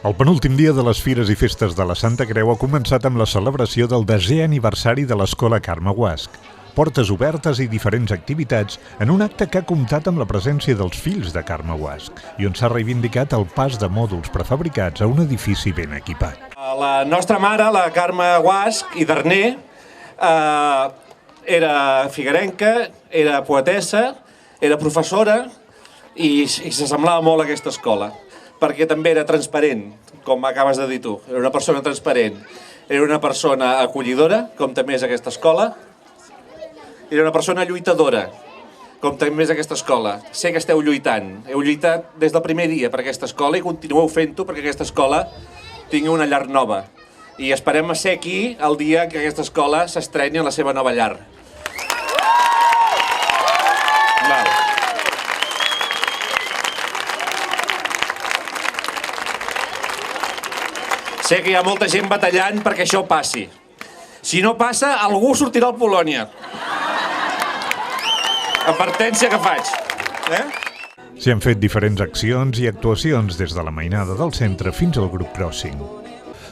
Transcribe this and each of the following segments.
El penúltim dia de les Fires i Festes de la Santa Creu ha començat amb la celebració del 10è aniversari de l'Escola Carme Guasch. Portes obertes i diferents activitats en un acte que ha comptat amb la presència dels fills de Carme Guasch i on s'ha reivindicat el pas de mòduls prefabricats a un edifici ben equipat. La nostra mare, la Carme Guasch i Darner, era figuerenca, era poetessa, era professora i s'assemblava molt a aquesta escola, perquè també era transparent, com acabes de dir tu. Era una persona transparent, era una persona acollidora, com també és aquesta escola, era una persona lluitadora, com també és aquesta escola. Sé que esteu lluitant, heu lluitat des del primer dia per aquesta escola i continueu fent-ho perquè aquesta escola tingui una llar nova. I esperem a ser aquí el dia que aquesta escola s'estreni en la seva nova llar. Sé que hi ha molta gent batallant perquè això passi. Si no passa, algú sortirà al Polònia. Advertència que faig. S'hi han fet diferents accions i actuacions des de la mainada del centre fins al grup Crossing.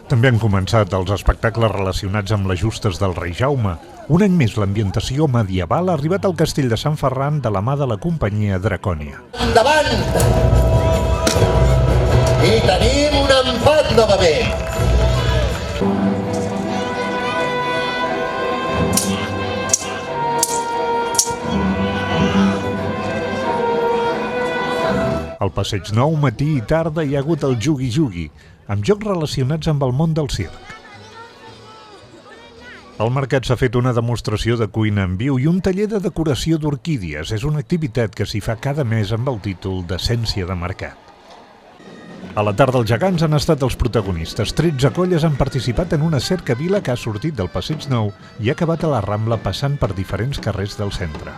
També han començat els espectacles relacionats amb les justes del rei Jaume. Un any més l'ambientació medieval ha arribat al castell de Sant Ferran de la mà de la companyia Dracònia. Endavant! I tenim un empat novament. Al Passeig Nou, matí i tarda, hi ha hagut el Jugui-Jugui, amb jocs relacionats amb el món del circ. Al mercat s'ha fet una demostració de cuina en viu i un taller de decoració d'orquídies. És una activitat que s'hi fa cada mes amb el títol d'Essència de Mercat. A la tarda els gegants han estat els protagonistes. 13 colles han participat en una cercavila que ha sortit del Passeig Nou i ha acabat a la Rambla passant per diferents carrers del centre.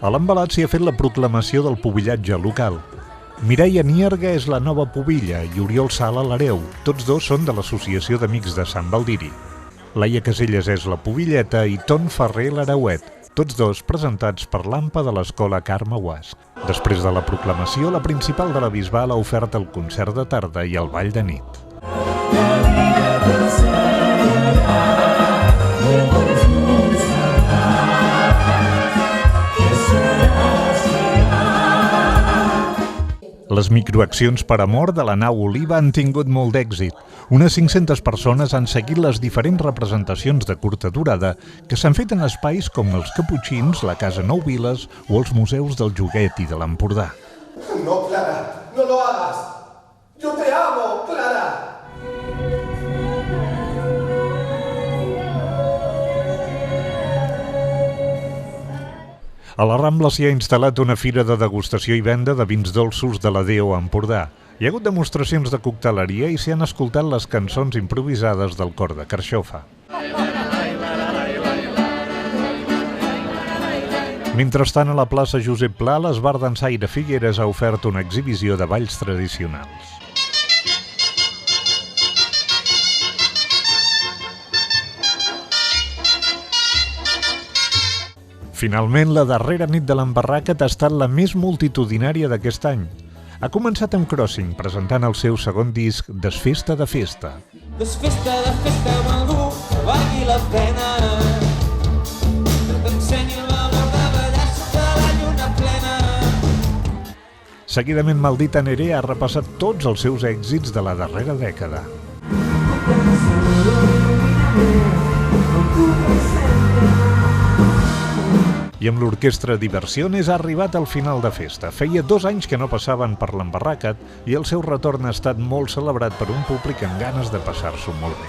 A l'embalat s'hi ha fet la proclamació del pubillatge local. Mireia Nierga és la nova pubilla i Oriol Sala l'hereu. Tots dos són de l'Associació d'Amics de Sant Baldiri. Laia Caselles és la pubilleta i Ton Ferrer l'hereuet. Tots dos presentats per l'AMPA de l'Escola Carme Guasch. Després de la proclamació, la principal de la Bisbal ha ofert el concert de tarda i el ball de nit. Les microaccions per amor de la nau Oliva han tingut molt d'èxit. Unes 500 persones han seguit les diferents representacions de curta durada que s'han fet en espais com els Caputxins, la Casa Nou Viles o els museus del Joguet i de l'Empordà. No, Clara, no lo hagas. Yo te amo, Clara. A la Rambla s'hi ha instal·lat una fira de degustació i venda de vins dolços de la Déu a Empordà. Hi ha hagut demostracions de cocteleria i s'hi han escoltat les cançons improvisades del cor de Carxofa. Mentrestant, a la plaça Josep Pla, l'Esbar Dansaire Figueres ha ofert una exhibició de balls tradicionals. Finalment, la darrera nit de l'Embarracat ha estat la més multitudinària d'aquest any. Ha començat amb Crossing, presentant el seu segon disc, Desfesta de Festa. Desfesta de festa amb algú que valgui la pena. Que t'ensenyi l'amor de ballar sota la lluna plena. Seguidament, Maldita Nerea ha repassat tots els seus èxits de la darrera dècada. I amb l'orquestra Diversiones ha arribat al final de festa. Feia 2 anys que no passaven per l'Embarracat i el seu retorn ha estat molt celebrat per un públic amb ganes de passar-s'ho molt bé.